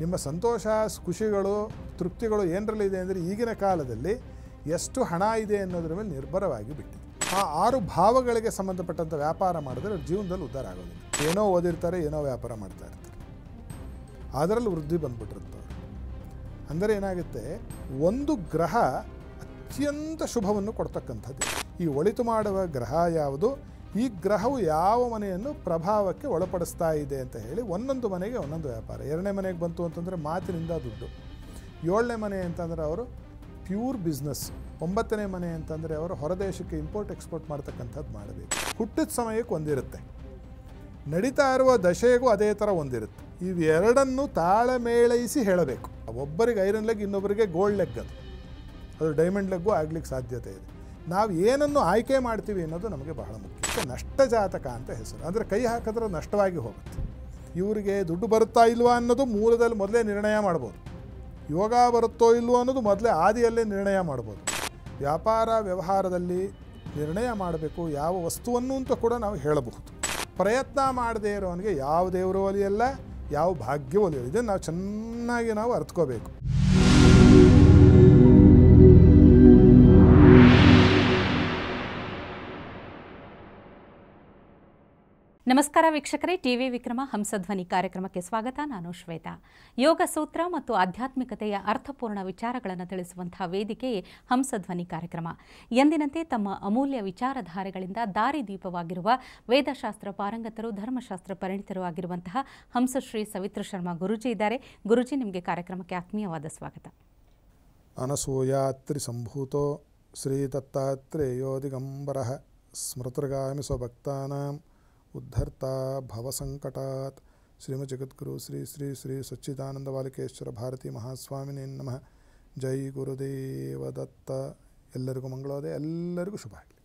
ನಿಮ್ಮ ಸಂತೋಷ ಖುಷಿಗಳು ತೃಪ್ತಿಗಳು ಏನರಲ್ಲಿದೆ ಅಂದರೆ ಈಗಿನ ಕಾಲದಲ್ಲಿ ಎಷ್ಟು ಹಣ ಇದೆ ಅನ್ನೋದ್ರ ಮೇಲೆ ನಿರ್ಭರವಾಗಿ ಬಿಟ್ಟಿದೆ. ಆ 6 ಭಾವಗಳಿಗೆ ಸಂಬಂಧಪಟ್ಟಂಥ ವ್ಯಾಪಾರ ಮಾಡಿದ್ರೆ ಅವ್ರ ಜೀವನದಲ್ಲಿ ಉದ್ಧಾರ ಆಗೋದಿಲ್ಲ. ಏನೋ ಓದಿರ್ತಾರೆ, ಏನೋ ವ್ಯಾಪಾರ ಮಾಡ್ತಾ ಇರ್ತಾರೆ, ಅದರಲ್ಲಿ ವೃದ್ಧಿ ಬಂದ್ಬಿಟ್ಟಿರುತ್ತೆ. ಅಂದರೆ ಏನಾಗುತ್ತೆ, ಒಂದು ಗ್ರಹ ಅತ್ಯಂತ ಶುಭವನ್ನು ಕೊಡ್ತಕ್ಕಂಥದ್ದು. ಈ ಒಳಿತು ಮಾಡುವ ಗ್ರಹ ಯಾವುದು, ಈ ಗ್ರಹವು ಯಾವ ಮನೆಯನ್ನು ಪ್ರಭಾವಕ್ಕೆ ಒಳಪಡಿಸ್ತಾ ಇದೆ ಅಂತ ಹೇಳಿ ಒಂದೊಂದು ಮನೆಗೆ ಒಂದೊಂದು ವ್ಯಾಪಾರ. 2ನೇ ಮನೆಗೆ ಬಂತು ಅಂತಂದರೆ ಮಾತಿನಿಂದ ದುಡ್ಡು, 7ನೇ ಮನೆ ಅಂತಂದರೆ ಅವರು ಪ್ಯೂರ್ ಬಿಸ್ನೆಸ್, 9ನೇ ಮನೆ ಅಂತಂದರೆ ಅವರು ಹೊರದೇಶಕ್ಕೆ ಇಂಪೋರ್ಟ್ ಎಕ್ಸ್ಪೋರ್ಟ್ ಮಾಡ್ತಕ್ಕಂಥದ್ದು ಮಾಡಬೇಕು. ಹುಟ್ಟಿದ ಸಮಯಕ್ಕೆ ಒಂದಿರುತ್ತೆ, ನಡೀತಾ ಇರುವ ದಶೆಗೂ ಅದೇ ಥರ ಒಂದಿರುತ್ತೆ. ಇವೆರಡನ್ನು ತಾಳಮೇಳೈಸಿ ಹೇಳಬೇಕು. ಒಬ್ಬರಿಗೆ ಐರನ್ ಲೆಗ್, ಇನ್ನೊಬ್ಬರಿಗೆ ಗೋಲ್ಡ್ ಲೆಗ್, ಅದು ಡೈಮಂಡ್ ಲೆಗ್ಗೂ ಆಗ್ಲಿಕ್ಕೆ ಸಾಧ್ಯತೆ ಇದೆ. ನಾವು ಏನನ್ನು ಆಯ್ಕೆ ಮಾಡ್ತೀವಿ ಅನ್ನೋದು ನಮಗೆ ಬಹಳ ಮುಖ್ಯ. ನಷ್ಟ ಜಾತಕ ಅಂತ ಹೆಸರು. ಅಂದರೆ ಕೈ ಹಾಕಿದ್ರೆ ನಷ್ಟವಾಗಿ ಹೋಗುತ್ತೆ. ಇವರಿಗೆ ದುಡ್ಡು ಬರುತ್ತಾ ಇಲ್ವಾ ಅನ್ನೋದು ಮೂಲದಲ್ಲಿ ಮೊದಲೇ ನಿರ್ಣಯ ಮಾಡ್ಬೋದು. ಯೋಗ ಬರುತ್ತೋ ಇಲ್ವೋ ಅನ್ನೋದು ಮೊದಲೇ ಆದಿಯಲ್ಲೇ ನಿರ್ಣಯ ಮಾಡ್ಬೋದು. ವ್ಯಾಪಾರ ವ್ಯವಹಾರದಲ್ಲಿ ನಿರ್ಣಯ ಮಾಡಬೇಕು ಯಾವ ವಸ್ತುವನ್ನು ಅಂತ ಕೂಡ ನಾವು ಹೇಳಬಹುದು. ಪ್ರಯತ್ನ ಮಾಡದೇ ಇರೋವನಿಗೆ ಯಾವ ದೇವರು ಒಲಿಯಲ್ಲ, ಯಾವ ಭಾಗ್ಯ ಒಲಿಯಲ್ಲ. ಇದನ್ನು ನಾವು ಚೆನ್ನಾಗಿ ನಾವು ಅರ್ಥಕೋಬೇಕು. ನಮಸ್ಕಾರ ವೀಕ್ಷಕರೇ, ಟಿವಿ ವಿಕ್ರಮ ಹಂಸಧ್ವನಿ ಕಾರ್ಯಕ್ರಮಕ್ಕೆ ಸ್ವಾಗತ. ನಾನು ಶ್ವೇತಾ. ಯೋಗ ಸೂತ್ರ ಮತ್ತು ಆಧ್ಯಾತ್ಮಿಕತೆಯ ಅರ್ಥಪೂರ್ಣ ವಿಚಾರಗಳನ್ನು ತಿಳಿಸುವಂತಹ ವೇದಿಕೆಯೇ ಹಂಸಧ್ವನಿ ಕಾರ್ಯಕ್ರಮ. ಎಂದಿನಂತೆ ತಮ್ಮ ಅಮೂಲ್ಯ ವಿಚಾರಧಾರೆಗಳಿಂದ ದಾರಿದೀಪವಾಗಿರುವ ವೇದಶಾಸ್ತ್ರ ಪಾರಂಗತರು, ಧರ್ಮಶಾಸ್ತ್ರ ಪರಿಣಿತರು ಆಗಿರುವಂತಹ ಹಂಸಶ್ರೀ ಸವಿತ್ರ ಶರ್ಮಾ ಗುರುಜಿ ಇದ್ದಾರೆ. ಗುರುಜಿ, ನಿಮಗೆ ಕಾರ್ಯಕ್ರಮಕ್ಕೆ ಆತ್ಮೀಯವಾದ ಸ್ವಾಗತ. ಅನಸೂಯಾತ್ರಿ ಸಂಭೂತೋ ಶ್ರೀ ದತ್ತಾತ್ರೇಯೋ ದಿಗಂಬರಃ ಸ್ಮೃತೃಗಾಮಿ ಸ್ವಭಕ್ತಾನಾಂ ಉದ್ಧರ್ತ ಭವಸಂಕಟಾತ್. ಶ್ರೀಮಜ್ಜಗದ್ಗುರು ಶ್ರೀ ಶ್ರೀ ಶ್ರೀ ಸಚ್ಚಿದಾನಂದ ಬಾಲಕೇಶ್ವರ ಭಾರತಿ ಮಹಾಸ್ವಾಮಿನೇ ನಮಃ. ಜೈ ಗುರುದೇವ ದತ್ತ. ಎಲ್ಲರಿಗೂ ಮಂಗಳೋದಯ, ಎಲ್ಲರಿಗೂ ಶುಭ ಆಗಲಿ.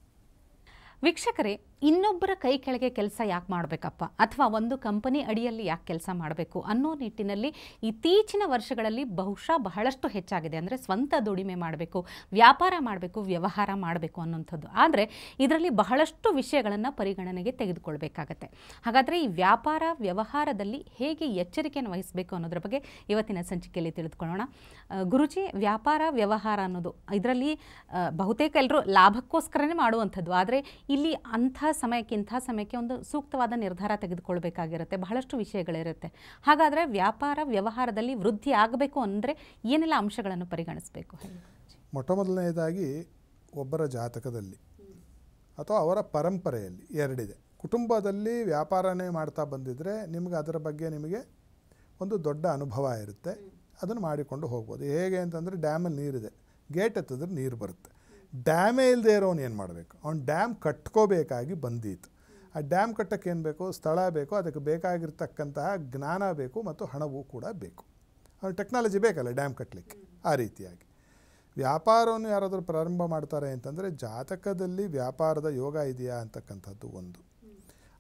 ವೀಕ್ಷಕರೇ, ಇನ್ನೊಬ್ಬರ ಕೈ ಕೆಳಗೆ ಕೆಲಸ ಯಾಕೆ ಮಾಡಬೇಕಪ್ಪ, ಅಥವಾ ಒಂದು ಕಂಪನಿ ಅಡಿಯಲ್ಲಿ ಯಾಕೆ ಕೆಲಸ ಮಾಡಬೇಕು ಅನ್ನೋ ನಿಟ್ಟಿನಲ್ಲಿ ಇತ್ತೀಚಿನ ವರ್ಷಗಳಲ್ಲಿ ಬಹುಶಃ ಬಹಳಷ್ಟು ಹೆಚ್ಚಾಗಿದೆ. ಅಂದರೆ ಸ್ವಂತ ದುಡಿಮೆ ಮಾಡಬೇಕು, ವ್ಯಾಪಾರ ಮಾಡಬೇಕು, ವ್ಯವಹಾರ ಮಾಡಬೇಕು ಅನ್ನೋಂಥದ್ದು. ಆದರೆ ಇದರಲ್ಲಿ ಬಹಳಷ್ಟು ವಿಷಯಗಳನ್ನು ಪರಿಗಣನೆಗೆ ತೆಗೆದುಕೊಳ್ಬೇಕಾಗತ್ತೆ. ಹಾಗಾದರೆ ಈ ವ್ಯಾಪಾರ ವ್ಯವಹಾರದಲ್ಲಿ ಹೇಗೆ ಎಚ್ಚರಿಕೆಯನ್ನು ವಹಿಸಬೇಕು ಅನ್ನೋದ್ರ ಬಗ್ಗೆ ಇವತ್ತಿನ ಸಂಚಿಕೆಯಲ್ಲಿ ತಿಳಿದುಕೊಳ್ಳೋಣ. ಗುರುಜಿ, ವ್ಯಾಪಾರ ವ್ಯವಹಾರ ಅನ್ನೋದು ಇದರಲ್ಲಿ ಬಹುತೇಕ ಎಲ್ಲರೂ ಲಾಭಕ್ಕೋಸ್ಕರನೇ ಮಾಡುವಂಥದ್ದು. ಆದರೆ ಇಲ್ಲಿ ಅಂಥ ಸಮಯಕ್ಕೆ ಒಂದು ಸೂಕ್ತವಾದ ನಿರ್ಧಾರ ತೆಗೆದುಕೊಳ್ಬೇಕಾಗಿರುತ್ತೆ. ಬಹಳಷ್ಟು ವಿಷಯಗಳಿರುತ್ತೆ. ಹಾಗಾದರೆ ವ್ಯಾಪಾರ ವ್ಯವಹಾರದಲ್ಲಿ ವೃದ್ಧಿ ಆಗಬೇಕು ಅಂದರೆ ಏನೆಲ್ಲ ಅಂಶಗಳನ್ನು ಪರಿಗಣಿಸಬೇಕು? ಮೊಟ್ಟಮೊದಲನೇದಾಗಿ ಒಬ್ಬರ ಜಾತಕದಲ್ಲಿ ಅಥವಾ ಅವರ ಪರಂಪರೆಯಲ್ಲಿ ಎರಡಿದೆ. ಕುಟುಂಬದಲ್ಲಿ ವ್ಯಾಪಾರನೇ ಮಾಡ್ತಾ ಬಂದಿದ್ದರೆ ನಿಮಗೆ ಅದರ ಬಗ್ಗೆ ನಿಮಗೆ ಒಂದು ದೊಡ್ಡ ಅನುಭವ ಇರುತ್ತೆ. ಅದನ್ನು ಮಾಡಿಕೊಂಡು ಹೋಗ್ಬೋದು. ಹೇಗೆ ಅಂತಂದರೆ, ಡ್ಯಾಮಲ್ಲಿ ನೀರಿದೆ, ಗೇಟ್ ಎತ್ತಿದ್ರೆ ನೀರು ಬರುತ್ತೆ. ಡ್ಯಾಮೇ ಇಲ್ಲದೆ ಇರೋನು ಏನು ಮಾಡಬೇಕು? ಅವ್ನು ಡ್ಯಾಮ್ ಕಟ್ಕೋಬೇಕಾಗಿ ಬಂದೀತು. ಆ ಡ್ಯಾಮ್ ಕಟ್ಟಕ್ಕೆ ಏನು ಬೇಕು? ಸ್ಥಳ ಬೇಕು, ಅದಕ್ಕೆ ಬೇಕಾಗಿರ್ತಕ್ಕಂತಹ ಜ್ಞಾನ ಬೇಕು ಮತ್ತು ಹಣವೂ ಕೂಡ ಬೇಕು. ಅವ್ನು ಟೆಕ್ನಾಲಜಿ ಬೇಕಲ್ಲ ಡ್ಯಾಮ್ ಕಟ್ಟಲಿಕ್ಕೆ. ಆ ರೀತಿಯಾಗಿ ವ್ಯಾಪಾರವನ್ನು ಯಾರಾದರೂ ಪ್ರಾರಂಭ ಮಾಡ್ತಾರೆ ಅಂತಂದರೆ ಜಾತಕದಲ್ಲಿ ವ್ಯಾಪಾರದ ಯೋಗ ಇದೆಯಾ ಅಂತಕ್ಕಂಥದ್ದು ಒಂದು.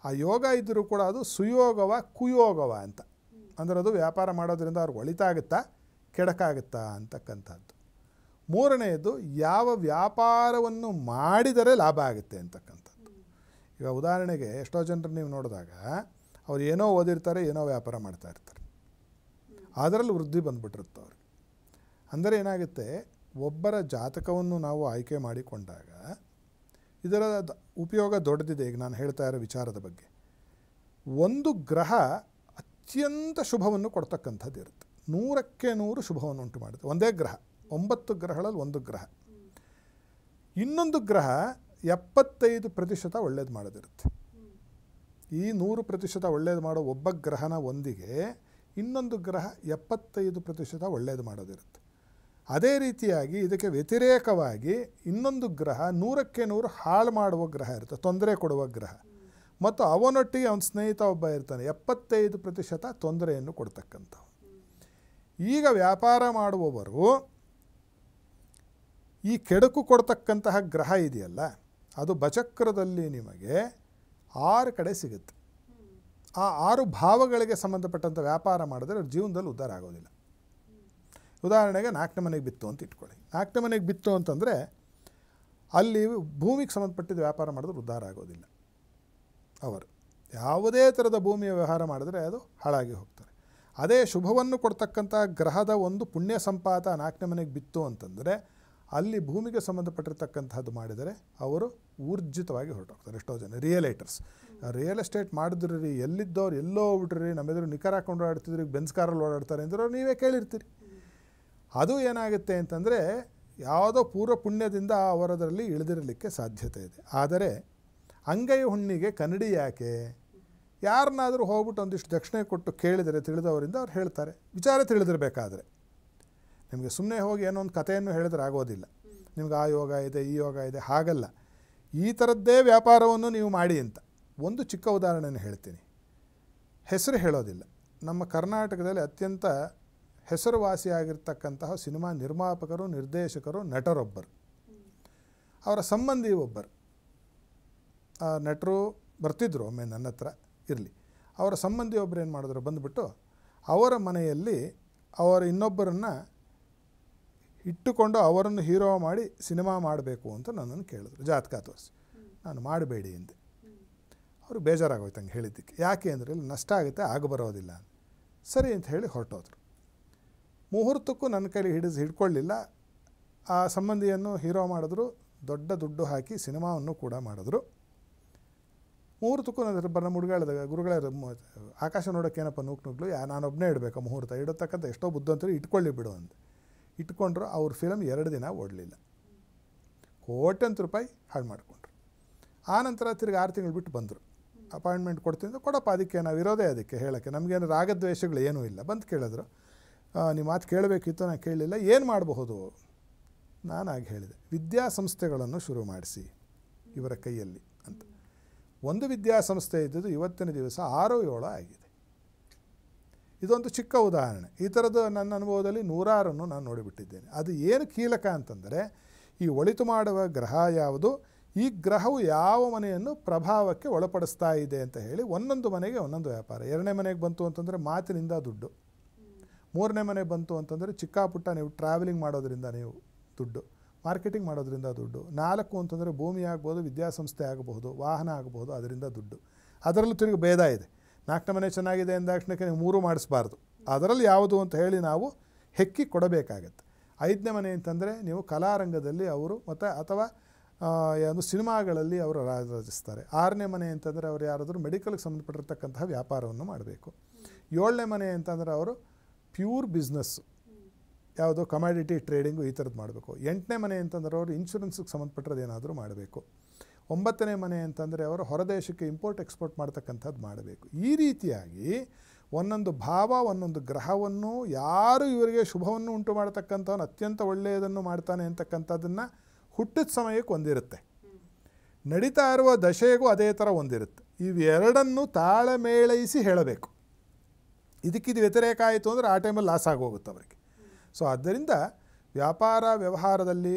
ಆ ಯೋಗ ಇದ್ದರೂ ಕೂಡ ಅದು ಸುಯೋಗವ ಕುಯೋಗವ ಅಂತ. ಅಂದರೆ ಅದು ವ್ಯಾಪಾರ ಮಾಡೋದ್ರಿಂದ ಅವ್ರಿಗೆ ಒಳಿತಾಗುತ್ತಾ ಕೆಡಕಾಗುತ್ತಾ ಅಂತಕ್ಕಂಥದ್ದು. ಮೂರನೆಯದು, ಯಾವ ವ್ಯಾಪಾರವನ್ನು ಮಾಡಿದರೆ ಲಾಭ ಆಗುತ್ತೆ ಅಂತಕ್ಕಂಥದ್ದು. ಈಗ ಉದಾಹರಣೆಗೆ ಎಷ್ಟೋ ಜನರು ನೀವು ನೋಡಿದಾಗ ಅವ್ರು ಏನೋ ಓದಿರ್ತಾರೆ, ಏನೋ ವ್ಯಾಪಾರ ಮಾಡ್ತಾ ಇರ್ತಾರೆ, ಅದರಲ್ಲಿ ವೃದ್ಧಿ ಬಂದ್ಬಿಟ್ಟಿರುತ್ತೆ ಅವ್ರಿಗೆ. ಅಂದರೆ ಏನಾಗುತ್ತೆ, ಒಬ್ಬರ ಜಾತಕವನ್ನು ನಾವು ಆಯ್ಕೆ ಮಾಡಿಕೊಂಡಾಗ ಇದರ ಉಪಯೋಗ ದೊಡ್ಡದಿದೆ. ಈಗ ನಾನು ಹೇಳ್ತಾ ಇರೋ ವಿಚಾರದ ಬಗ್ಗೆ, ಒಂದು ಗ್ರಹ ಅತ್ಯಂತ ಶುಭವನ್ನು ಕೊಡ್ತಕ್ಕಂಥದ್ದು ಇರುತ್ತೆ. 100ಕ್ಕೆ 100 ಶುಭವನ್ನು ಉಂಟು ಮಾಡುತ್ತೆ. ಒಂದೇ ಗ್ರಹ, 9 ಗ್ರಹಗಳಲ್ಲಿ ಒಂದು ಗ್ರಹ. ಇನ್ನೊಂದು ಗ್ರಹ 75% ಒಳ್ಳೇದು ಮಾಡೋದಿರುತ್ತೆ. ಈ 100% ಒಳ್ಳೇದು ಮಾಡೋ ಒಬ್ಬ ಗ್ರಹನ ಒಂದಿಗೆ ಇನ್ನೊಂದು ಗ್ರಹ 75% ಒಳ್ಳೇದು ಮಾಡೋದಿರುತ್ತೆ. ಅದೇ ರೀತಿಯಾಗಿ ಇದಕ್ಕೆ ವ್ಯತಿರೇಕವಾಗಿ ಇನ್ನೊಂದು ಗ್ರಹ 100ಕ್ಕೆ 100 ಹಾಳು ಮಾಡುವ ಗ್ರಹ ಇರುತ್ತೆ, ತೊಂದರೆ ಕೊಡುವ ಗ್ರಹ. ಮತ್ತು ಅವನೊಟ್ಟಿಗೆ ಅವನ ಸ್ನೇಹಿತ ಒಬ್ಬ ಇರ್ತಾನೆ, 75% ತೊಂದರೆಯನ್ನು ಕೊಡ್ತಕ್ಕಂಥವು. ಈಗ ವ್ಯಾಪಾರ ಮಾಡುವವರು ಈ ಕೆಡುಕು ಕೊಡ್ತಕ್ಕಂತಹ ಗ್ರಹ ಇದೆಯಲ್ಲ, ಅದು ಬಚಕ್ರದಲ್ಲಿ ನಿಮಗೆ 6 ಕಡೆ ಸಿಗುತ್ತೆ. ಆ 6 ಭಾವಗಳಿಗೆ ಸಂಬಂಧಪಟ್ಟಂಥ ವ್ಯಾಪಾರ ಮಾಡಿದ್ರೆ ಅವ್ರ ಜೀವನದಲ್ಲಿ ಉದ್ಧಾರ ಆಗೋದಿಲ್ಲ. ಉದಾಹರಣೆಗೆ 4ನೇ ಮನೆಗೆ ಬಿತ್ತು ಅಂತ ಇಟ್ಕೊಳ್ಳಿ. 4ನೇ ಮನೆಗೆ ಬಿತ್ತು ಅಂತಂದರೆ ಅಲ್ಲಿ ಭೂಮಿಗೆ ಸಂಬಂಧಪಟ್ಟಿದ್ದ ವ್ಯಾಪಾರ ಮಾಡಿದ್ರೆ ಉದ್ಧಾರ ಆಗೋದಿಲ್ಲ. ಅವರು ಯಾವುದೇ ಥರದ ಭೂಮಿಯ ವ್ಯವಹಾರ ಮಾಡಿದ್ರೆ ಅದು ಹಾಳಾಗಿ ಹೋಗ್ತಾರೆ. ಅದೇ ಶುಭವನ್ನು ಕೊಡ್ತಕ್ಕಂಥ ಗ್ರಹದ ಒಂದು ಪುಣ್ಯ ಸಂಪಾತ 4ನೇ ಮನೆಗೆ ಬಿತ್ತು ಅಂತಂದರೆ ಅಲ್ಲಿ ಭೂಮಿಗೆ ಸಂಬಂಧಪಟ್ಟಿರ್ತಕ್ಕಂಥದ್ದು ಮಾಡಿದರೆ ಅವರು ಊರ್ಜಿತವಾಗಿ ಹೊರಟೋಗ್ತಾರೆ. ಎಷ್ಟೋ ಜನ ರಿಯಲ್ ಎಸ್ಟೇಟ್ ಮಾಡಿದ್ರಿ, ಎಲ್ಲಿದ್ದವ್ರು ಎಲ್ಲೋ ಹೋಗ್ಬಿಟ್ರಿ, ನಮ್ಮೆದುರು ನಿಖರ ಹಾಕೊಂಡು ಓಡಾಡ್ತಿದ್ರಿ, ಬೆನ್ಸ್ ಕಾರಲ್ಲಿ ಓಡಾಡ್ತಾರೆ ಅಂದ್ರೆ ನೀವೇ ಕೇಳಿರ್ತೀರಿ. ಅದು ಏನಾಗುತ್ತೆ ಅಂತಂದರೆ ಯಾವುದೋ ಪೂರ್ವ ಪುಣ್ಯದಿಂದ ಅವರದರಲ್ಲಿ ಇಳಿದಿರಲಿಕ್ಕೆ ಸಾಧ್ಯತೆ ಇದೆ. ಆದರೆ ಅಂಗೈ ಹುಣ್ಣಿಗೆ ಕನ್ನಡಿ ಯಾಕೆ? ಯಾರನ್ನಾದರೂ ಹೋಗ್ಬಿಟ್ಟು ಒಂದಿಷ್ಟು ದಕ್ಷಿಣೆ ಕೊಟ್ಟು ಕೇಳಿದರೆ ತಿಳಿದವರಿಂದ ಅವ್ರು ಹೇಳ್ತಾರೆ, ವಿಚಾರ ತಿಳಿದಿರಬೇಕಾದ್ರೆ. ನಿಮಗೆ ಸುಮ್ಮನೆ ಹೋಗಿ ಏನೋ ಒಂದು ಕಥೆಯನ್ನು ಹೇಳಿದ್ರೆ ಆಗೋದಿಲ್ಲ. ನಿಮ್ಗೆ ಆ ಯೋಗ ಇದೆ, ಈ ಯೋಗ ಇದೆ, ಹಾಗಲ್ಲ. ಈ ಥರದ್ದೇ ವ್ಯಾಪಾರವನ್ನು ನೀವು ಮಾಡಿ ಅಂತ ಒಂದು ಚಿಕ್ಕ ಉದಾಹರಣೆಯನ್ನು ಹೇಳ್ತೀನಿ. ಹೆಸರು ಹೇಳೋದಿಲ್ಲ. ನಮ್ಮ ಕರ್ನಾಟಕದಲ್ಲಿ ಅತ್ಯಂತ ಹೆಸರುವಾಸಿಯಾಗಿರ್ತಕ್ಕಂತಹ ಸಿನಿಮಾ ನಿರ್ಮಾಪಕರು, ನಿರ್ದೇಶಕರು, ನಟರೊಬ್ಬರು, ಅವರ ಸಂಬಂಧಿ ಒಬ್ಬರು. ಆ ನಟರು ಬರ್ತಿದ್ರು ಒಮ್ಮೆ ನನ್ನ ಹತ್ರ, ಇರಲಿ. ಅವರ ಸಂಬಂಧಿ ಒಬ್ಬರು ಏನು ಮಾಡಿದ್ರು, ಬಂದುಬಿಟ್ಟು ಅವರ ಮನೆಯಲ್ಲಿ ಅವರ ಇನ್ನೊಬ್ಬರನ್ನು ಇಟ್ಟುಕೊಂಡು ಅವರನ್ನು ಹೀರೋ ಮಾಡಿ ಸಿನಿಮಾ ಮಾಡಬೇಕು ಅಂತ ನನ್ನನ್ನು ಕೇಳಿದ್ರು, ಜಾತಕ ತೋರಿಸಿ. ನಾನು ಮಾಡಬೇಡಿ ಎಂದೆ. ಅವರು ಬೇಜಾರಾಗೋಯ್ತು ಹಂಗೆ ಹೇಳಿದ್ದಕ್ಕೆ. ಯಾಕೆ ಅಂದರೆ ಇಲ್ಲಿ ನಷ್ಟ ಆಗುತ್ತೆ, ಬರೋದಿಲ್ಲ. ಸರಿ ಅಂತ ಹೇಳಿ ಹೊರಟೋದ್ರು. ಮುಹೂರ್ತಕ್ಕೂ ನನ್ನ ಕೈಲಿ ಹಿಡ್ಕೊಳ್ಳಿಲ್ಲ. ಆ ಸಂಬಂಧಿಯನ್ನು ಹೀರೋ ಮಾಡಿದ್ರು, ದೊಡ್ಡ ದುಡ್ಡು ಹಾಕಿ ಸಿನಿಮಾವನ್ನು ಕೂಡ ಮಾಡಿದ್ರು. ಮುಹೂರ್ತಕ್ಕೂ ನನ್ನ ಗುರುಗಳೇ ಆಕಾಶ ನೋಡೋಕ್ಕೇನಪ್ಪ ನೂಕ್ನುಗ್ಲು, ನಾನೊಬ್ಬನೇ ಇಡಬೇಕು ಮುಹೂರ್ತ, ಇಡತಕ್ಕಂಥ ಎಷ್ಟೋ ಬುದ್ಧಂತರು ಇಟ್ಕೊಳ್ಳಿ ಬಿಡು ಅಂತ ಇಟ್ಕೊಂಡ್ರು. ಅವ್ರ ಫಿಲಮ್ 2 ದಿನ ಓಡಲಿಲ್ಲ. ಕೋಟ್ಯಂತರ ರೂಪಾಯಿ ಹಾಳು ಮಾಡಿಕೊಂಡ್ರು. ಆನಂತರ ತಿರ್ಗಿ 6 ತಿಂಗಳು ಬಿಟ್ಟು ಬಂದರು. ಅಪಾಯಿಂಟ್ಮೆಂಟ್ ಕೊಡ್ತೀನಿ, ಕೊಡಪ್ಪ, ಅದಕ್ಕೆ ನಾವು ಇರೋದೇ ಅದಕ್ಕೆ ಹೇಳೋಕ್ಕೆ, ನಮಗೇನು ರಾಗದ್ವೇಷಗಳು ಏನೂ ಇಲ್ಲ. ಬಂದು ಕೇಳಿದ್ರು, ನಿಮ್ಮ ಮಾತು ಕೇಳಬೇಕಿತ್ತು, ನಾನು ಕೇಳಲಿಲ್ಲ, ಏನು ಮಾಡಬಹುದು? ನಾನಾಗಿ ಹೇಳಿದೆ, ವಿದ್ಯಾಸಂಸ್ಥೆಗಳನ್ನು ಶುರು ಮಾಡಿಸಿ ಇವರ ಕೈಯಲ್ಲಿ ಅಂತ. ಒಂದು ವಿದ್ಯಾಸಂಸ್ಥೆ ಇದ್ದದ್ದು ಇವತ್ತಿನ ದಿವಸ 6-7 ಆಗಿದೆ. ಇದೊಂದು ಚಿಕ್ಕ ಉದಾಹರಣೆ. ಈ ಥರದ್ದು ನನ್ನ ಅನುಭವದಲ್ಲಿ 100 ನಾನು ನೋಡಿಬಿಟ್ಟಿದ್ದೇನೆ. ಅದು ಏನು ಕೀಲಕ ಅಂತಂದರೆ, ಈ ಒಳಿತು ಮಾಡುವ ಗ್ರಹ ಯಾವುದು, ಈ ಗ್ರಹವು ಯಾವ ಮನೆಯನ್ನು ಪ್ರಭಾವಕ್ಕೆ ಒಳಪಡಿಸ್ತಾ ಇದೆ ಅಂತ ಹೇಳಿ ಒಂದೊಂದು ಮನೆಗೆ ಒಂದೊಂದು ವ್ಯಾಪಾರ. 2ನೇ ಮನೆಗೆ ಬಂತು ಅಂತಂದರೆ ಮಾತಿನಿಂದ ದುಡ್ಡು, 3ನೇ ಮನೆಗೆ ಬಂತು ಅಂತಂದರೆ ಚಿಕ್ಕ ಪುಟ್ಟ ನೀವು ಟ್ರಾವೆಲಿಂಗ್ ಮಾಡೋದ್ರಿಂದ ನೀವು ದುಡ್ಡು, ಮಾರ್ಕೆಟಿಂಗ್ ಮಾಡೋದ್ರಿಂದ ದುಡ್ಡು, 4 ಅಂತಂದರೆ ಭೂಮಿ ಆಗ್ಬೋದು, ವಿದ್ಯಾಸಂಸ್ಥೆ ಆಗಬಹುದು, ವಾಹನ ಆಗಬಹುದು, ಅದರಿಂದ ದುಡ್ಡು. ಅದರಲ್ಲೂ ತಿರುಗಿ ಭೇದ ಇದೆ. 4ನೇ ಮನೆ ಚೆನ್ನಾಗಿದೆ ಅಂದಾಕ್ಷಣಕ್ಕೆ ನೀವು 3 ಮಾಡಿಸ್ಬಾರ್ದು. ಅದರಲ್ಲಿ ಯಾವುದು ಅಂತ ಹೇಳಿ ನಾವು ಹೆಕ್ಕಿ ಕೊಡಬೇಕಾಗತ್ತೆ. 5ನೇ ಮನೆ ಅಂತಂದರೆ ನೀವು ಕಲಾರಂಗದಲ್ಲಿ ಅವರು ಮತ್ತು ಅಥವಾ ಒಂದು ಸಿನಿಮಾಗಳಲ್ಲಿ ಅವರು ರಾಜಿಸ್ತಾರೆ. 6ನೇ ಮನೆ ಅಂತಂದರೆ ಅವರು ಯಾರಾದರೂ ಮೆಡಿಕಲ್ಗೆ ಸಂಬಂಧಪಟ್ಟಿರ್ತಕ್ಕಂತಹ ವ್ಯಾಪಾರವನ್ನು ಮಾಡಬೇಕು. 7ನೇ ಮನೆ ಅಂತಂದರೆ ಅವರು ಪ್ಯೂರ್ ಬಿಸ್ನೆಸ್ಸು, ಯಾವುದೋ ಕಮಾಡಿಟಿ ಟ್ರೇಡಿಂಗು ಈ ಥರದ್ದು ಮಾಡಬೇಕು. 8ನೇ ಮನೆ ಅಂತಂದರೆ ಅವರು ಇನ್ಶೂರೆನ್ಸ್ಗೆ ಸಂಬಂಧಪಟ್ಟದ್ದು ಏನಾದರೂ ಮಾಡಬೇಕು. 9ನೇ ಮನೆ ಅಂತಂದರೆ ಅವರು ಹೊರದೇಶಕ್ಕೆ ಇಂಪೋರ್ಟ್ ಎಕ್ಸ್ಪೋರ್ಟ್ ಮಾಡ್ತಕ್ಕಂಥದ್ದು ಮಾಡಬೇಕು. ಈ ರೀತಿಯಾಗಿ ಒಂದೊಂದು ಭಾವ, ಒಂದೊಂದು ಗ್ರಹವನ್ನು ಯಾರು ಇವರಿಗೆ ಶುಭವನ್ನು ಉಂಟು ಮಾಡತಕ್ಕಂಥವನು ಅತ್ಯಂತ ಒಳ್ಳೆಯದನ್ನು ಮಾಡ್ತಾನೆ ಅಂತಕ್ಕಂಥದ್ದನ್ನು ಹುಟ್ಟಿದ ಸಮಯಕ್ಕೆ ಒಂದಿರುತ್ತೆ, ನಡೀತಾ ಇರುವ ದಶೆಗೂ ಅದೇ ಥರ ಒಂದಿರುತ್ತೆ. ಇವೆರಡನ್ನು ತಾಳಮೇಳೈಸಿ ಹೇಳಬೇಕು. ಇದಕ್ಕಿದು ವ್ಯತಿರೇಕ ಆಯಿತು ಅಂದರೆ ಆ ಟೈಮಲ್ಲಿ ಲಾಸ್ ಆಗೋಗುತ್ತೆ ಅವರಿಗೆ. ಸೊ ಆದ್ದರಿಂದ ವ್ಯಾಪಾರ ವ್ಯವಹಾರದಲ್ಲಿ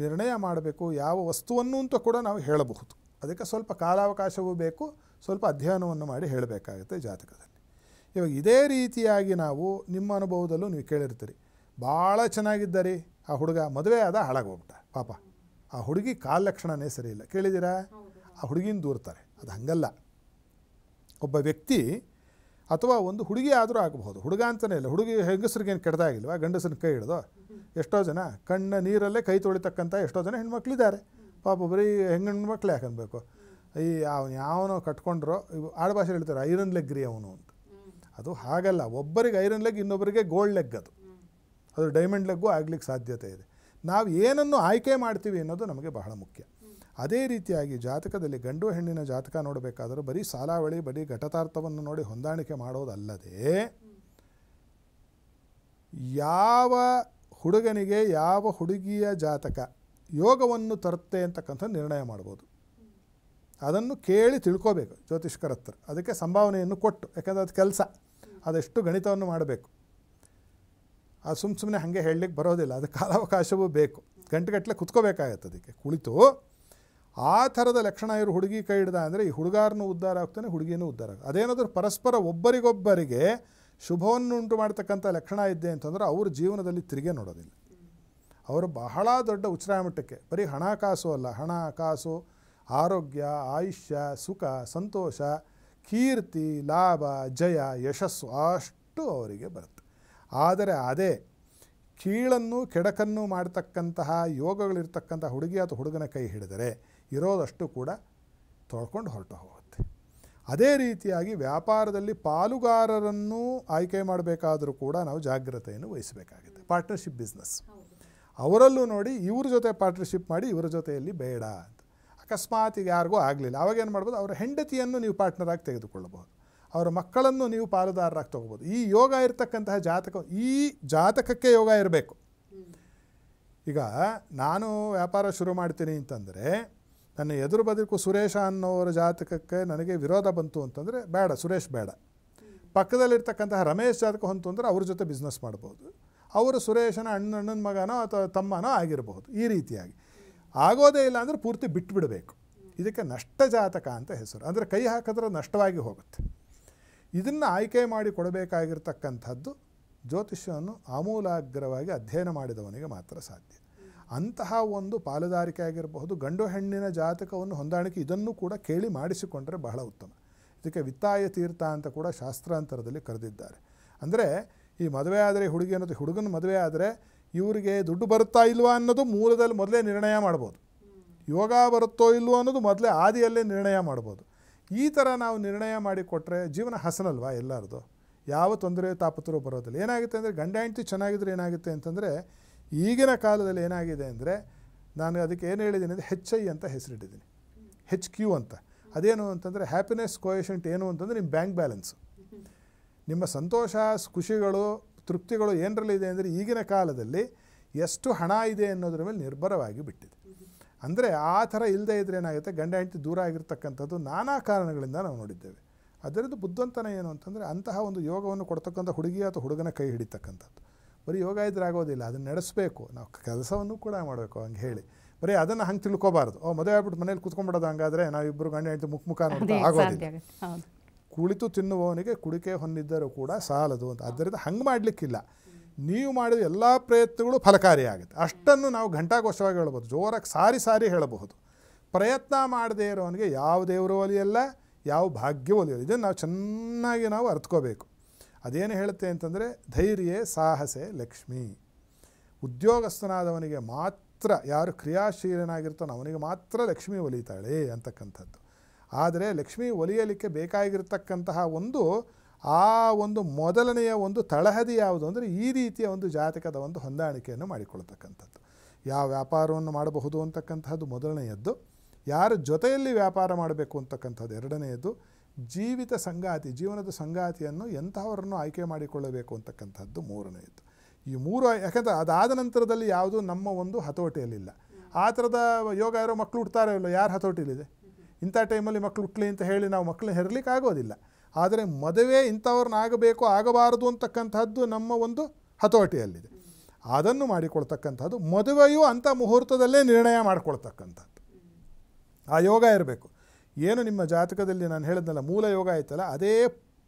ನಿರ್ಣಯ ಮಾಡಬೇಕು, ಯಾವ ವಸ್ತುವನ್ನು ಅಂತ ಕೂಡ ನಾವು ಹೇಳಬಹುದು. ಅದಕ್ಕೆ ಸ್ವಲ್ಪ ಕಾಲಾವಕಾಶವೂ ಬೇಕು, ಸ್ವಲ್ಪ ಅಧ್ಯಯನವನ್ನು ಮಾಡಿ ಹೇಳಬೇಕಾಗುತ್ತೆ ಜಾತಕದಲ್ಲಿ. ಇವಾಗ ಇದೇ ರೀತಿಯಾಗಿ ನಾವು ನಿಮ್ಮ ಅನುಭವದಲ್ಲೂ ನೀವು ಕೇಳಿರ್ತೀರಿ, ಭಾಳ ಚೆನ್ನಾಗಿದ್ದಾರೆ ಆ ಹುಡುಗ, ಮದುವೆ ಆದ ಹಾಳಾಗೋಗ್ಬಿಟ್ಟ ಪಾಪ, ಆ ಹುಡುಗಿ ಕಾಲಕ್ಷಣನೇ ಸರಿ ಇಲ್ಲ. ಕೇಳಿದ್ದೀರಾ? ಆ ಹುಡುಗಿನ ದೂರ್ತಾರೆ. ಅದು ಹಂಗಲ್ಲ. ಒಬ್ಬ ವ್ಯಕ್ತಿ ಅಥವಾ ಒಂದು ಹುಡುಗಿ ಆದರೂ ಆಗಬಹುದು, ಹುಡುಗ ಅಂತಲೇ ಇಲ್ಲ, ಹುಡುಗಿ ಹೆಂಗಸ್ರಿಗೇನು ಕೆಡ್ದಾಗಿಲ್ವಾ, ಗಂಡಸನ ಕೈ ಹಿಡ್ದು ಎಷ್ಟೋ ಜನ ಕಣ್ಣ ನೀರಲ್ಲೇ ಕೈ ತೊಳಿತಕ್ಕಂಥ ಎಷ್ಟೋ ಜನ ಹೆಣ್ಮಕ್ಳಿದ್ದಾರೆ ಪಾಪ. ಬರೀ ಹೆಣ್ಮಕ್ಳು ಯಾಕೆ ಅನ್ಬೇಕು, ಈ ಯಾವನೋ ಕಟ್ಕೊಂಡ್ರೋ, ಇವು ಆಡುಭಾಷೆ ಹೇಳ್ತಾರೆ ಐರನ್ ಲೆಗ್ ರೀ ಅವನು ಅಂತ. ಅದು ಹಾಗಲ್ಲ. ಒಬ್ಬರಿಗೆ ಐರನ್ ಲೆಗ್, ಇನ್ನೊಬ್ಬರಿಗೆ ಗೋಲ್ಡ್ ಲೆಗ್. ಅದು ಡೈಮಂಡ್ ಲೆಗ್ಗೂ ಆಗಲಿಕ್ಕೆ ಸಾಧ್ಯತೆ ಇದೆ. ನಾವು ಏನನ್ನು ಆಯ್ಕೆ ಮಾಡ್ತೀವಿ ಅನ್ನೋದು ನಮಗೆ ಬಹಳ ಮುಖ್ಯ. ಅದೇ ರೀತಿಯಾಗಿ ಜಾತಕದಲ್ಲಿ ಗಂಡು ಹೆಣ್ಣಿನ ಜಾತಕ ನೋಡಬೇಕಾದರೂ ಬರೀ ಸಾಲಾವಳಿ, ಬರೀ ಘಟತಾರ್ಥವನ್ನು ನೋಡಿ ಹೊಂದಾಣಿಕೆ ಮಾಡೋದಲ್ಲದೆ, ಯಾವ ಹುಡುಗನಿಗೆ ಯಾವ ಹುಡುಗಿಯ ಜಾತಕ ಯೋಗವನ್ನು ತರುತ್ತೆ ಅಂತಕ್ಕಂಥ ನಿರ್ಣಯ ಮಾಡ್ಬೋದು. ಅದನ್ನು ಕೇಳಿ ತಿಳ್ಕೋಬೇಕು ಜ್ಯೋತಿಷ್ಕರ ಹತ್ರ. ಅದಕ್ಕೆ ಸಂಭಾವನೆಯನ್ನು ಕೊಟ್ಟು, ಯಾಕಂದರೆ ಅದು ಕೆಲಸ, ಅದೆಷ್ಟು ಗಣಿತವನ್ನು ಮಾಡಬೇಕು. ಅದು ಸುಮ್ಮನೆ ಹಾಗೆ ಹೇಳಲಿಕ್ಕೆ ಬರೋದಿಲ್ಲ. ಅದಕ್ಕೆ ಕಾಲಾವಕಾಶವೂ ಬೇಕು, ಗಂಟೆಗಟ್ಟಲೆ ಕುತ್ಕೋಬೇಕಾಗತ್ತೆ. ಅದಕ್ಕೆ ಕುಳಿತು ಆ ಥರದ ಲಕ್ಷಣ ಇವರು ಹುಡುಗಿ ಕೈ ಹಿಡ್ದ ಅಂದರೆ ಈ ಹುಡುಗಾರನೂ ಉದ್ಧಾರ ಆಗ್ತಾನೆ, ಹುಡುಗಿನೂ ಉದ್ಧಾರ ಆಗುತ್ತೆ. ಅದೇನಾದರೂ ಪರಸ್ಪರ ಒಬ್ಬರಿಗೊಬ್ಬರಿಗೆ ಶುಭವನ್ನು ಉಂಟು ಮಾಡ್ತಕ್ಕಂಥ ಲಕ್ಷಣ ಇದ್ದೆ ಅಂತಂದ್ರೆ ಅವ್ರ ಜೀವನದಲ್ಲಿ ತಿರುಗೇ ನೋಡೋದಿಲ್ಲ. ಅವರು ಬಹಳ ದೊಡ್ಡ ಉಚ್ಚಾಮಟ್ಟಕ್ಕೆ, ಬರೀ ಹಣಕಾಸು ಅಲ್ಲ, ಹಣ, ಕಾಸು, ಆರೋಗ್ಯ, ಆಯುಷ್ಯ, ಸುಖ, ಸಂತೋಷ, ಕೀರ್ತಿ, ಲಾಭ, ಜಯ, ಯಶಸ್ಸು, ಅಷ್ಟು ಅವರಿಗೆ ಬರುತ್ತೆ. ಆದರೆ ಅದೇ ಕೀಳನ್ನು ಕೆಡಕನ್ನು ಮಾಡ್ತಕ್ಕಂತಹ ಯೋಗಗಳಿರ್ತಕ್ಕಂಥ ಹುಡುಗಿ ಅಥವಾ ಹುಡುಗನ ಕೈ ಹಿಡಿದರೆ ಇರೋದಷ್ಟು ಕೂಡ ತೊಳ್ಕೊಂಡು ಹೊರಟು ಹೋಗುತ್ತೆ. ಅದೇ ರೀತಿಯಾಗಿ ವ್ಯಾಪಾರದಲ್ಲಿ ಪಾಲುಗಾರರನ್ನು ಆಯ್ಕೆ ಮಾಡಬೇಕಾದರೂ ಕೂಡ ನಾವು ಜಾಗ್ರತೆಯನ್ನು ವಹಿಸಬೇಕಾಗುತ್ತೆ. ಪಾರ್ಟ್ನರ್ಶಿಪ್ ಬಿಸ್ನೆಸ್ ಅವರಲ್ಲೂ ನೋಡಿ ಇವ್ರ ಜೊತೆ ಪಾರ್ಟ್ನರ್ಶಿಪ್ ಮಾಡಿ ಇವರ ಜೊತೆಯಲ್ಲಿ ಬೇಡ ಅಂತ. ಅಕಸ್ಮಾತ್ ಈಗ ಯಾರಿಗೂ ಆಗಲಿಲ್ಲ, ಅವಾಗೇನು ಮಾಡ್ಬೋದು, ಅವರ ಹೆಂಡತಿಯನ್ನು ನೀವು ಪಾರ್ಟ್ನರಾಗಿ ತೆಗೆದುಕೊಳ್ಳಬಹುದು, ಅವರ ಮಕ್ಕಳನ್ನು ನೀವು ಪಾಲುದಾರರಾಗಿ ತೊಗೋಬೋದು. ಈ ಯೋಗ ಇರತಕ್ಕಂತಹ ಈ ಜಾತಕಕ್ಕೆ ಯೋಗ ಇರಬೇಕು. ಈಗ ನಾನು ವ್ಯಾಪಾರ ಶುರು ಮಾಡ್ತೀನಿ ಅಂತಂದರೆ ನನ್ನ ಎದುರು ಬದುಕು ಸುರೇಶ ಅನ್ನೋರ ಜಾತಕಕ್ಕೆ ನನಗೆ ವಿರೋಧ ಬಂತು ಅಂತಂದರೆ ಬೇಡ, ಸುರೇಶ್ ಬೇಡ. ಪಕ್ಕದಲ್ಲಿರ್ತಕ್ಕಂತಹ ರಮೇಶ್ ಜಾತಕ ಹೊಂತು ಅಂದರೆ ಅವ್ರ ಜೊತೆ ಬಿಸ್ನೆಸ್ ಮಾಡ್ಬೋದು. ಅವರು ಸುರೇಶನ ಅಣ್ಣನ ಮಗನೋ ಅಥವಾ ತಮ್ಮನೋ ಆಗಿರಬಹುದು. ಈ ರೀತಿಯಾಗಿ ಆಗೋದೇ ಇಲ್ಲ ಅಂದರೆ ಪೂರ್ತಿ ಬಿಟ್ಟುಬಿಡಬೇಕು. ಇದಕ್ಕೆ ನಷ್ಟ ಜಾತಕ ಅಂತ ಹೆಸರು. ಅಂದರೆ ಕೈ ಹಾಕಿದ್ರೆ ನಷ್ಟವಾಗಿ ಹೋಗುತ್ತೆ. ಇದನ್ನು ಆಯ್ಕೆ ಮಾಡಿ ಕೊಡಬೇಕಾಗಿರ್ತಕ್ಕಂಥದ್ದು ಜ್ಯೋತಿಷ್ಯವನ್ನು ಆಮೂಲಾಗ್ರವಾಗಿ ಅಧ್ಯಯನ ಮಾಡಿದವನಿಗೆ ಮಾತ್ರ ಸಾಧ್ಯ. ಅಂತಹ ಒಂದು ಪಾಲುದಾರಿಕೆ ಆಗಿರಬಹುದು, ಗಂಡು ಹೆಣ್ಣಿನ ಜಾತಕವನ್ನು ಹೊಂದಾಣಿಕೆ, ಇದನ್ನು ಕೂಡ ಕೇಳಿ ಮಾಡಿಸಿಕೊಂಡರೆ ಬಹಳ ಉತ್ತಮ. ಇದಕ್ಕೆ ವಿತ್ತಾಯ ತೀರ್ಥ ಅಂತ ಕೂಡ ಶಾಸ್ತ್ರಾಂತರದಲ್ಲಿ ಕರೆದಿದ್ದಾರೆ. ಅಂದರೆ ಈ ಮದುವೆ ಆದರೆ ಹುಡುಗಿ ಅನ್ನೋದು, ಹುಡುಗನ ಮದುವೆ ಆದರೆ ಇವರಿಗೆ ದುಡ್ಡು ಬರುತ್ತಾ ಇಲ್ವಾ ಅನ್ನೋದು ಮೂಲದಲ್ಲಿ ಮೊದಲೇ ನಿರ್ಣಯ ಮಾಡ್ಬೋದು. ಯೋಗ ಬರುತ್ತೋ ಇಲ್ವೋ ಅನ್ನೋದು ಮೊದಲೇ ಆದಿಯಲ್ಲೇ ನಿರ್ಣಯ ಮಾಡ್ಬೋದು. ಈ ಥರ ನಾವು ನಿರ್ಣಯ ಮಾಡಿಕೊಟ್ರೆ ಜೀವನ ಹಸನಲ್ವಾ ಎಲ್ಲರದು, ಯಾವ ತೊಂದರೆ ತಾಪತ್ರೂ ಬರೋದಿಲ್ಲ. ಏನಾಗುತ್ತೆ ಅಂದರೆ ಗಂಡ ಹೆಂಡತಿ ಚೆನ್ನಾಗಿದ್ರೆ ಏನಾಗುತ್ತೆ ಅಂತಂದರೆ, ಈಗಿನ ಕಾಲದಲ್ಲಿ ಏನಾಗಿದೆ ಅಂದರೆ, ನಾನು ಅದಕ್ಕೆ ಏನು ಹೇಳಿದ್ದೀನಿ ಅಂದರೆ HI ಅಂತ ಹೆಸರಿಟ್ಟಿದ್ದೀನಿ, HQ ಅಂತ. ಅದೇನು ಅಂತಂದರೆ ಹ್ಯಾಪಿನೆಸ್ ಕೋಯೆಷಂಟ್ ಏನು ಅಂತಂದರೆ ನಿಮ್ಮ ಬ್ಯಾಂಕ್ ಬ್ಯಾಲೆನ್ಸು, ನಿಮ್ಮ ಸಂತೋಷ ಖುಷಿಗಳು ತೃಪ್ತಿಗಳು ಏನರಲ್ಲಿದೆ ಅಂದರೆ ಈಗಿನ ಕಾಲದಲ್ಲಿ ಎಷ್ಟು ಹಣ ಇದೆ ಅನ್ನೋದ್ರ ಮೇಲೆ ನಿರ್ಭರವಾಗಿ ಬಿಟ್ಟಿದೆ. ಅಂದರೆ ಆ ಥರ ಇಲ್ಲದೆ ಇದ್ದರೆ ಏನಾಗುತ್ತೆ, ಗಂಡ ಹೆಂಡತಿ ದೂರ ಆಗಿರ್ತಕ್ಕಂಥದ್ದು ನಾನಾ ಕಾರಣಗಳಿಂದ ನಾವು ನೋಡಿದ್ದೇವೆ. ಅದರದ್ದು ಬುದ್ಧಂತನ ಏನು ಅಂತಂದರೆ ಅಂತಹ ಒಂದು ಯೋಗವನ್ನು ಕೊಡ್ತಕ್ಕಂಥ ಹುಡುಗಿ ಅಥವಾ ಹುಡುಗನ ಕೈ ಹಿಡಿತಕ್ಕಂಥದ್ದು. ಬರೀ ಯೋಗ ಇದ್ರೆ ಆಗೋದಿಲ್ಲ, ಅದನ್ನು ನಡೆಸಬೇಕು, ನಾವು ಕೆಲಸವನ್ನು ಕೂಡ ಮಾಡಬೇಕು. ಹಂಗೆ ಹೇಳಿ ಬರೀ ಅದನ್ನು ಹಂಗೆ ತಿಳ್ಕೊಬಾರ್ದು. ಮದುವೆ ಆಗ್ಬಿಟ್ಟು ಮನೇಲಿ ಕುತ್ಕೊಂಡ್ಬಿಡೋದು, ಹಂಗಾದರೆ ನಾವಿಬ್ಬರು ಗಂಡ ಹೆಂಡತಿ ಮುಖ ನೋಡ್ತಾ ಆಗೋದಿಲ್ಲ. ಕುಳಿತು ತಿನ್ನುವವನಿಗೆ ಕುಡಿಕೆ ಹೊಂದಿದ್ದರೂ ಕೂಡ ಸಾಲದು ಅಂತ. ಆದ್ದರಿಂದ ಹಂಗೆ ಮಾಡಲಿಕ್ಕಿಲ್ಲ. ನೀವು ಮಾಡಿದ ಎಲ್ಲ ಪ್ರಯತ್ನಗಳು ಫಲಕಾರಿಯಾಗುತ್ತೆ. ಅಷ್ಟನ್ನು ನಾವು ಘಂಟಾಘೋಷವಾಗಿ ಹೇಳ್ಬೋದು, ಜೋರಾಗಿ ಸಾರಿ ಹೇಳಬಹುದು. ಪ್ರಯತ್ನ ಮಾಡದೇ ಇರೋವನಿಗೆ ಯಾವ ದೇವರು ಒಲಿಯಲ್ಲ, ಯಾವ ಭಾಗ್ಯ ಒಲಿಯಲ್ಲ. ಇದನ್ನು ನಾವು ಚೆನ್ನಾಗಿ ನಾವು ಅರ್ಥಕೋಬೇಕು. ಅದೇನು ಹೇಳುತ್ತೆ ಅಂತಂದರೆ ಧೈರ್ಯ ಸಾಹಸೆ ಲಕ್ಷ್ಮಿ. ಉದ್ಯೋಗಸ್ಥನಾದವನಿಗೆ ಮಾತ್ರ, ಯಾರು ಕ್ರಿಯಾಶೀಲನಾಗಿರ್ತಾನೋ ಅವನಿಗೆ ಮಾತ್ರ ಲಕ್ಷ್ಮಿ ಒಲಿತಾಳೆ ಅಂತಕ್ಕಂಥದ್ದು. ಆದರೆ ಲಕ್ಷ್ಮಿ ಒಲಿಯಲಿಕ್ಕೆ ಬೇಕಾಗಿರ್ತಕ್ಕಂತಹ ಒಂದು ಮೊದಲನೆಯ ಒಂದು ತಳಹದಿ ಯಾವುದು ಅಂದರೆ ಈ ರೀತಿಯ ಒಂದು ಜಾತಕದ ಒಂದು ಹೊಂದಾಣಿಕೆಯನ್ನು ಮಾಡಿಕೊಳ್ತಕ್ಕಂಥದ್ದು. ಯಾವ ವ್ಯಾಪಾರವನ್ನು ಮಾಡಬಹುದು ಅಂತಕ್ಕಂಥದ್ದು ಮೊದಲನೆಯದ್ದು, ಯಾರ ಜೊತೆಯಲ್ಲಿ ವ್ಯಾಪಾರ ಮಾಡಬೇಕು ಅಂತಕ್ಕಂಥದ್ದು ಎರಡನೆಯದ್ದು, ಜೀವನದ ಸಂಗಾತಿಯನ್ನು ಎಂತಹವರನ್ನು ಆಯ್ಕೆ ಮಾಡಿಕೊಳ್ಳಬೇಕು ಅಂತಕ್ಕಂಥದ್ದು ಮೂರನೆಯದ್ದು. ಈ ಮೂರು, ಯಾಕಂದರೆ ಅದಾದ ನಂತರದಲ್ಲಿ ಯಾವುದು ನಮ್ಮ ಒಂದು ಹತೋಟಿಯಲ್ಲಿಲ್ಲ. ಆ ಥರದ ಯೋಗ ಇರೋ ಮಕ್ಕಳು ಹುಡ್ತಾರೋ ಇಲ್ಲೋ, ಯಾರು ಹತೋಟಿಯಲ್ಲಿದೆ? ಇಂಥ ಟೈಮಲ್ಲಿ ಮಕ್ಕಳು ಹುಟ್ಟಲಿ ಅಂತ ಹೇಳಿ ನಾವು ಮಕ್ಕಳನ್ನ ಹೆರಲಿಕ್ಕೆ ಆಗೋದಿಲ್ಲ. ಆದರೆ ಮದುವೆ ಇಂಥವ್ರನ್ನ ಆಗಬೇಕು ಆಗಬಾರದು ಅಂತಕ್ಕಂಥದ್ದು ನಮ್ಮ ಒಂದು ಹತೋಟಿಯಲ್ಲಿದೆ. ಅದನ್ನು ಮಾಡಿಕೊಳ್ತಕ್ಕಂಥದ್ದು, ಮದುವೆಯೂ ಅಂಥ ಮುಹೂರ್ತದಲ್ಲೇ ನಿರ್ಣಯ ಮಾಡಿಕೊಳ್ತಕ್ಕಂಥದ್ದು ಆ ಯೋಗ ಇರಬೇಕು. ಏನು ನಿಮ್ಮ ಜಾತಕದಲ್ಲಿ ನಾನು ಹೇಳಿದ್ನಲ್ಲ ಮೂಲ ಯೋಗ ಆಯ್ತಲ್ಲ, ಅದೇ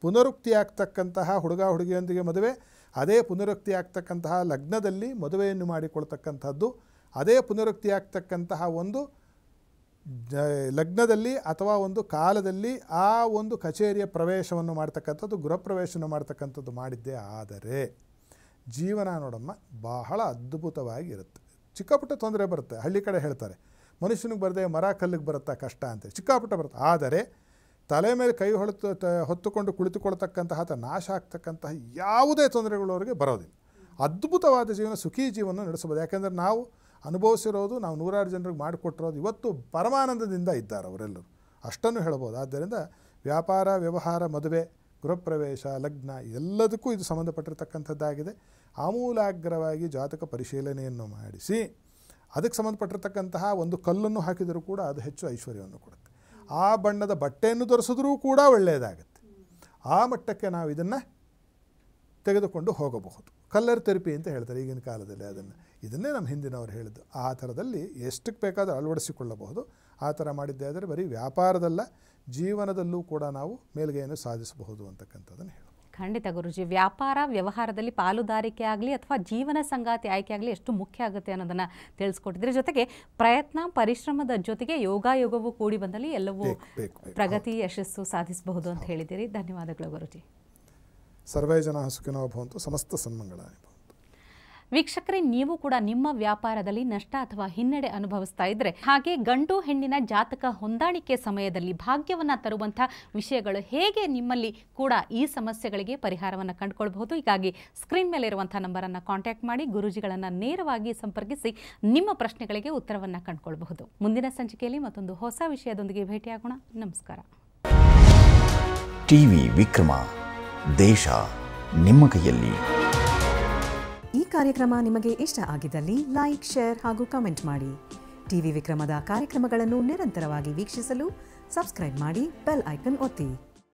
ಪುನರುಕ್ತಿ ಆಗ್ತಕ್ಕಂತಹ ಹುಡುಗ ಹುಡುಗಿಯೊಂದಿಗೆ ಮದುವೆ, ಅದೇ ಪುನರುಕ್ತಿ ಆಗ್ತಕ್ಕಂತಹ ಲಗ್ನದಲ್ಲಿ ಮದುವೆಯನ್ನು ಮಾಡಿಕೊಳ್ತಕ್ಕಂಥದ್ದು, ಅದೇ ಪುನರುಕ್ತಿ ಆಗ್ತಕ್ಕಂತಹ ಒಂದು ಲಗ್ನದಲ್ಲಿ ಅಥವಾ ಒಂದು ಕಾಲದಲ್ಲಿ ಆ ಒಂದು ಕಚೇರಿಯ ಪ್ರವೇಶವನ್ನು ಮಾಡ್ತಕ್ಕಂಥದ್ದು, ಗೃಹಪ್ರವೇಶವನ್ನು ಮಾಡ್ತಕ್ಕಂಥದ್ದು ಮಾಡಿದ್ದೇ ಆದರೆ ಜೀವನ ನೋಡಮ್ಮ ಬಹಳ ಅದ್ಭುತವಾಗಿರುತ್ತೆ. ಚಿಕ್ಕಪುಟ್ಟ ತೊಂದರೆ ಬರುತ್ತೆ. ಹಳ್ಳಿ ಕಡೆ ಹೇಳ್ತಾರೆ ಮನುಷ್ಯನಿಗೆ ಬರದೆ ಮರ ಕಲ್ಲಿಗೆ ಬರುತ್ತಾ ಕಷ್ಟ ಅಂತ, ಚಿಕ್ಕಪುಟ್ಟ ಬರುತ್ತೆ. ಆದರೆ ತಲೆ ಮೇಲೆ ಕೈ ಹೊತ್ತುಕೊಂಡು ಕುಳಿತುಕೊಳ್ತಕ್ಕಂತಹ ಅಥವಾ ನಾಶ ಆಗ್ತಕ್ಕಂತಹ ಯಾವುದೇ ತೊಂದರೆಗಳು ಅವರಿಗೆ ಬರೋದಿಲ್ಲ. ಅದ್ಭುತವಾದ ಜೀವನ, ಸುಖಿ ಜೀವನ ನಡೆಸಬಹುದು. ಯಾಕೆಂದರೆ ನಾವು ಅನುಭವಿಸಿರೋದು, ನಾವು ನೂರಾರು ಜನರಿಗೆ ಮಾಡಿಕೊಟ್ಟಿರೋದು, ಇವತ್ತು ಪರಮಾನಂದದಿಂದ ಇದ್ದಾರೆ ಅವರೆಲ್ಲರೂ, ಅಷ್ಟನ್ನು ಹೇಳ್ಬೋದು. ಆದ್ದರಿಂದ ವ್ಯಾಪಾರ, ವ್ಯವಹಾರ, ಮದುವೆ, ಗೃಹಪ್ರವೇಶ, ಲಗ್ನ ಎಲ್ಲದಕ್ಕೂ ಇದು ಸಂಬಂಧಪಟ್ಟಿರ್ತಕ್ಕಂಥದ್ದಾಗಿದೆ. ಆಮೂಲಾಗ್ರವಾಗಿ ಜಾತಕ ಪರಿಶೀಲನೆಯನ್ನು ಮಾಡಿಸಿ ಅದಕ್ಕೆ ಸಂಬಂಧಪಟ್ಟಿರ್ತಕ್ಕಂತಹ ಒಂದು ಕಲ್ಲನ್ನು ಹಾಕಿದರೂ ಕೂಡ ಅದು ಹೆಚ್ಚು ಐಶ್ವರ್ಯವನ್ನು ಕೊಡುತ್ತೆ. ಆ ಬಣ್ಣದ ಬಟ್ಟೆಯನ್ನು ಧರಿಸಿದ್ರೂ ಕೂಡ ಒಳ್ಳೆಯದಾಗುತ್ತೆ. ಆ ಮಟ್ಟಕ್ಕೆ ನಾವು ಇದನ್ನು ತೆಗೆದುಕೊಂಡು ಹೋಗಬಹುದು. ಕಲ್ಲರ್ ಥೆರಪಿ ಅಂತ ಹೇಳ್ತಾರೆ ಈಗಿನ ಕಾಲದಲ್ಲಿ. ಇದನ್ನೇ ನಮ್ಮ ಹಿಂದಿನವರು ಹೇಳಿದ್ದು. ಆ ಥರದಲ್ಲಿ ಎಷ್ಟಕ್ಕೆ ಬೇಕಾದರೂ ಅಳವಡಿಸಿಕೊಳ್ಳಬಹುದು. ಆ ಥರ ಮಾಡಿದ್ದೇ ಆದರೆ ಬರೀ ವ್ಯಾಪಾರದಲ್ಲ, ಜೀವನದಲ್ಲೂ ಕೂಡ ನಾವು ಮೇಲ್ಗೈಯನ್ನು ಸಾಧಿಸಬಹುದು ಅಂತಕ್ಕಂಥದ್ದನ್ನು ಹೇಳಬಹುದು. ಖಂಡಿತ ಗುರುಜಿ, ವ್ಯಾಪಾರ ವ್ಯವಹಾರದಲ್ಲಿ ಪಾಲುದಾರಿಕೆ ಆಗಲಿ ಅಥವಾ ಜೀವನ ಸಂಗಾತಿ ಆಯ್ಕೆ ಆಗಲಿ ಎಷ್ಟು ಮುಖ್ಯ ಆಗುತ್ತೆ ಅನ್ನೋದನ್ನು ತಿಳಿಸ್ಕೊಟ್ಟಿದ್ರೆ, ಜೊತೆಗೆ ಪ್ರಯತ್ನ ಪರಿಶ್ರಮದ ಜೊತೆಗೆ ಯೋಗವೂ ಕೂಡಿ ಬಂದಲ್ಲಿ ಎಲ್ಲವೂ ಪ್ರಗತಿ ಯಶಸ್ಸು ಸಾಧಿಸಬಹುದು ಅಂತ ಹೇಳಿದ್ದೀರಿ. ಧನ್ಯವಾದಗಳು ಗುರುಜಿ. ಸರ್ವೇ ಜನಾಃ ಸುಖಿನೋ ಭವಂತು, ಸಮಸ್ತ ಸನ್ಮಂಗಳಾನಿ ಭವಂತು. ವೀಕ್ಷಕರೇ, ನೀವು ಕೂಡ ನಿಮ್ಮ ವ್ಯಾಪಾರದಲ್ಲಿ ನಷ್ಟ ಅಥವಾ ಹಿನ್ನಡೆ ಅನುಭವಿಸ್ತಾ ಇದ್ರೆ, ಹಾಗೆ ಗಂಡು ಹೆಣ್ಣಿನ ಜಾತಕ ಹೊಂದಾಣಿಕೆ ಸಮಯದಲ್ಲಿ ಭಾಗ್ಯವನ್ನ ತರುವಂಥ ವಿಷಯಗಳು ಹೇಗೆ ನಿಮ್ಮಲ್ಲಿ ಕೂಡ ಈ ಸಮಸ್ಯೆಗಳಿಗೆ ಪರಿಹಾರವನ್ನು ಕಂಡುಕೊಳ್ಬಹುದು. ಹೀಗಾಗಿ ಸ್ಕ್ರೀನ್ ಮೇಲೆ ಇರುವಂಥ ನಂಬರನ್ನು ಕಾಂಟ್ಯಾಕ್ಟ್ ಮಾಡಿ ಗುರೂಜಿಗಳನ್ನು ನೇರವಾಗಿ ಸಂಪರ್ಕಿಸಿ ನಿಮ್ಮ ಪ್ರಶ್ನೆಗಳಿಗೆ ಉತ್ತರವನ್ನು ಕಂಡುಕೊಳ್ಬಹುದು. ಮುಂದಿನ ಸಂಚಿಕೆಯಲ್ಲಿ ಮತ್ತೊಂದು ಹೊಸ ವಿಷಯದೊಂದಿಗೆ ಭೇಟಿಯಾಗೋಣ. ನಮಸ್ಕಾರ. ಟಿವಿ ವಿಕ್ರಮ, ದೇಶ ನಿಮ್ಮ ಕೈಯಲ್ಲಿ. ಈ ಕಾರ್ಯಕ್ರಮ ನಿಮಗೆ ಇಷ್ಟ ಆಗಿದ್ದಲ್ಲಿ ಲೈಕ್, ಶೇರ್ ಹಾಗೂ ಕಮೆಂಟ್ ಮಾಡಿ. ಟಿವಿ ವಿಕ್ರಮದ ಕಾರ್ಯಕ್ರಮಗಳನ್ನು ನಿರಂತರವಾಗಿ ವೀಕ್ಷಿಸಲು ಸಬ್ಸ್ಕ್ರೈಬ್ ಮಾಡಿ, ಬೆಲ್ ಐಕನ್ ಒತ್ತಿ.